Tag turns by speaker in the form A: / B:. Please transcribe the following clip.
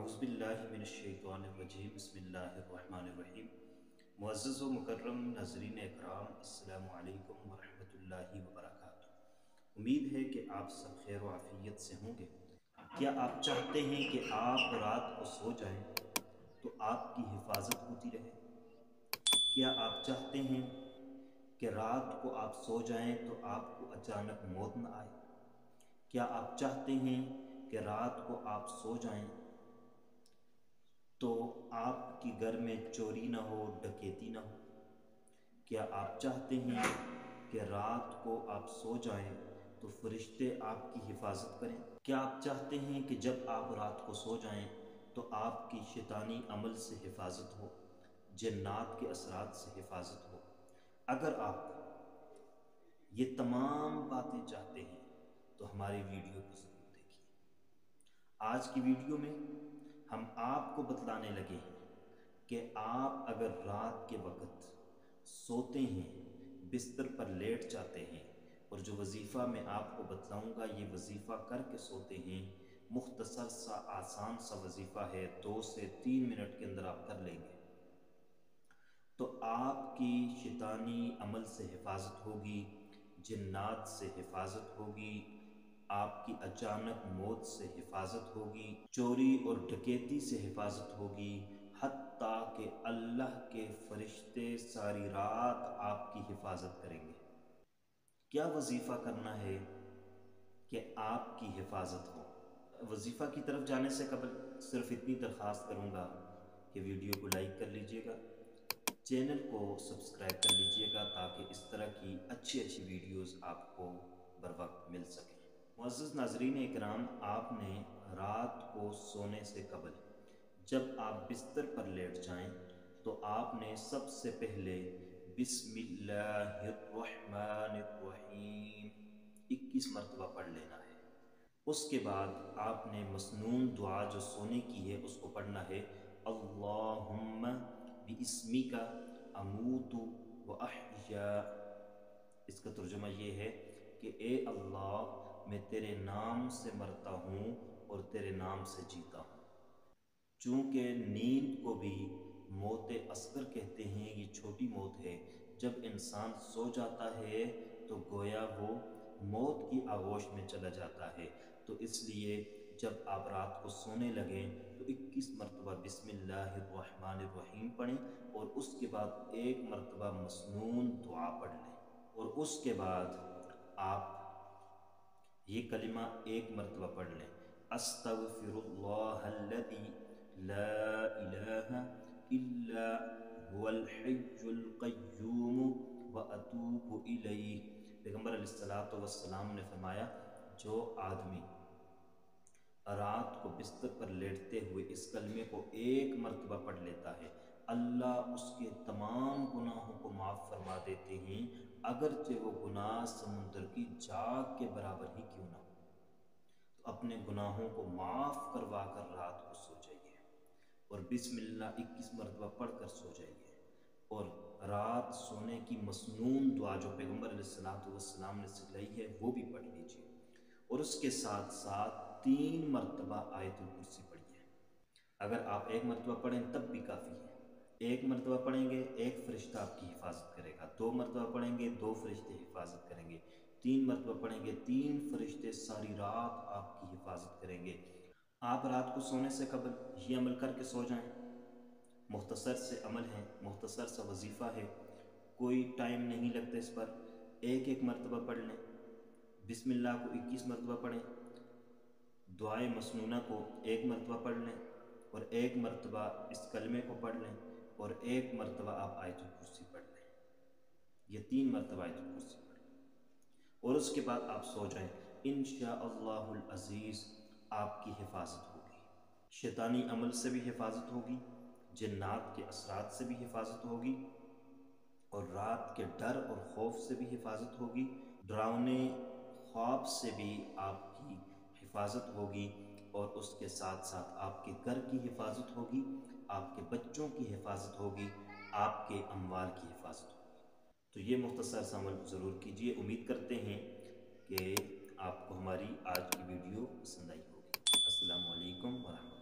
A: अऊज़ुबिल्लाहिमिनश्शैतानिर्रजीम बिस्मिल्लाहिर्रहमानिर्रहीम। मुअज़्ज़ज़ व मुकर्रम नाज़रीन इकराम, अस्सलामु अलैकुम व रहमतुल्लाहि व बरकातुहू। उम्मीद है कि आप सब खैर व आफियत से होंगे। क्या आप चाहते हैं कि आप रात को सो जाएं तो आपकी हिफाजत होती रहे? क्या आप चाहते हैं कि रात को आप सो जाएं तो आपको अचानक मौत न आए? क्या आप चाहते हैं कि रात को आप सो जाएं तो आपके घर में चोरी ना हो, डकैती ना हो? क्या आप चाहते हैं कि रात को आप सो जाएं तो फरिश्ते आपकी हिफाजत करें? क्या आप चाहते हैं कि जब आप रात को सो जाएं तो आपकी शैतानी अमल से हिफाजत हो, जन्नात के असरात से हिफाजत हो? अगर आप ये तमाम बातें चाहते हैं तो हमारी वीडियो को ज़रूर देखिए। आज की वीडियो में हम आपको बतलाने लगे हैं कि आप अगर रात के वक्त सोते हैं, बिस्तर पर लेट जाते हैं और जो वजीफ़ा मैं आपको बतलाऊंगा ये वजीफ़ा करके सोते हैं, मुख्तसर सा आसान सा वजीफ़ा है, 2 से 3 मिनट के अंदर आप कर लेंगे तो आपकी शैतानी अमल से हिफाजत होगी, जिन्नात से हिफाजत होगी, आपकी अचानक मौत से हिफाजत होगी, चोरी और डकैती से हिफाजत होगी, हत्ता कि अल्लाह के फरिश्ते सारी रात आपकी हिफाजत करेंगे। क्या वजीफ़ा करना है कि आपकी हिफाजत हो? वजीफ़ा की तरफ जाने से कबल सिर्फ इतनी दरख्वास्त करूँगा कि वीडियो को लाइक कर लीजिएगा, चैनल को सब्सक्राइब कर लीजिएगा ताकि इस तरह की अच्छी अच्छी वीडियोस आपको बर वक्त मिल सकें। मुअज़्ज़ज़ नाज़रीन इकराम, आपने रात को सोने से कबल जब आप बिस्तर पर लेट जाएं तो आपने सबसे पहले बिस्मिल्लाहिर्रहमानिर्रहीम 21 मरतबा पढ़ लेना है। उसके बाद आपने मसनून दुआ जो सोने की है उसको पढ़ना है, अल्लाहुम्मा बिइस्मिका अमूतु व अहया। इसका तर्जुमा ये है कि ए अल्लाह, मैं तेरे नाम से मरता हूँ और तेरे नाम से जीता हूँ। चूँकि नींद को भी मौत असगर कहते हैं, ये छोटी मौत है। जब इंसान सो जाता है तो गोया वो मौत की आगोश में चला जाता है। तो इसलिए जब आप रात को सोने लगें तो 21 मरतबा बिस्मिल्लाहिर्रहमानिर्रहीम पढ़ें और उसके बाद 1 मरतबा मसनून दुआ पढ़ लें और उसके बाद आप ये कलिमा 1 मरतबा पढ़ लें, अस्तगफिरुल्लाहल्लज़ी ला इलाहा इल्ला हुवल हय्युल क़य्यूम व अतूबु इलैहि। पैगंबर अलैहिस्सलातु वस्सलाम ने फरमाया, जो आदमी रात को बिस्तर पर लेटते हुए इस कलमे को 1 मरतबा पढ़ लेता है, अल्लाह उसके तमाम गुनाहों को माफ़ फरमा देते हैं, अगरचे वो गुनाह समुंदर की जाग के बराबर ही क्यों ना हो। तो अपने गुनाहों को माफ़ करवा कर रात को सो जाइए और बिस्मिल्लाह 21 मरतबा पढ़ कर सो जाइए और रात सोने की मसनून दुआ जो पैगंबर अलैहिस्सलातु वस्सलाम ने सिखलाई है वो भी पढ़ लीजिए और उसके साथ साथ 3 मरतबा आयतुल कुर्सी पढ़िए। अगर आप 1 मरतबा पढ़ें तब भी काफ़ी है। 1 मरतबा पढ़ेंगे 1 फरिश्ता आपकी हिफाजत करेगा, 2 मरतबा पढ़ेंगे 2 फरिश्ते हिफाजत करेंगे, 3 मरतबा पढ़ेंगे 3 फरिश्ते सारी रात आपकी हिफाजत करेंगे। आप रात को सोने से कबल ये अमल करके सो जाएं। मुख्तसर से अमल है, मुख्तसर सा वजीफ़ा है, कोई टाइम नहीं लगता इस पर। 1 मरतबा पढ़ लें, बिस्मिल्लाह को 21 मरतबा पढ़ें, दुआए मसनूना को 1 मरतबा पढ़ लें और 1 मरतबा इस कलमे को पढ़ लें और 1 मरतबा आप आयतुल कुर्सी पढ़ लें। ये 3 मरतबा आयतुल कुर्सी पढ़ लें और उसके बाद आप सो जाएं। इंशाअल्लाहुल अज़ीज़ आपकी हिफाजत होगी, शैतानी अमल से भी हिफाजत होगी, जिन्नात के असरात से भी हिफाजत होगी और रात के डर और खौफ से भी हिफाजत होगी, डरावने ख्वाब से भी आपकी हिफाजत होगी और उसके साथ साथ आपके घर की हिफाजत होगी, आपके बच्चों की हिफाजत होगी, आपके अमवाल की हिफाजत होगी। तो ये मुख्तसर सा अमल ज़रूर कीजिए। उम्मीद करते हैं कि आपको हमारी आज की वीडियो पसंद आई होगी। अस्सलामु अलैकुम व रहमतुल्लाह।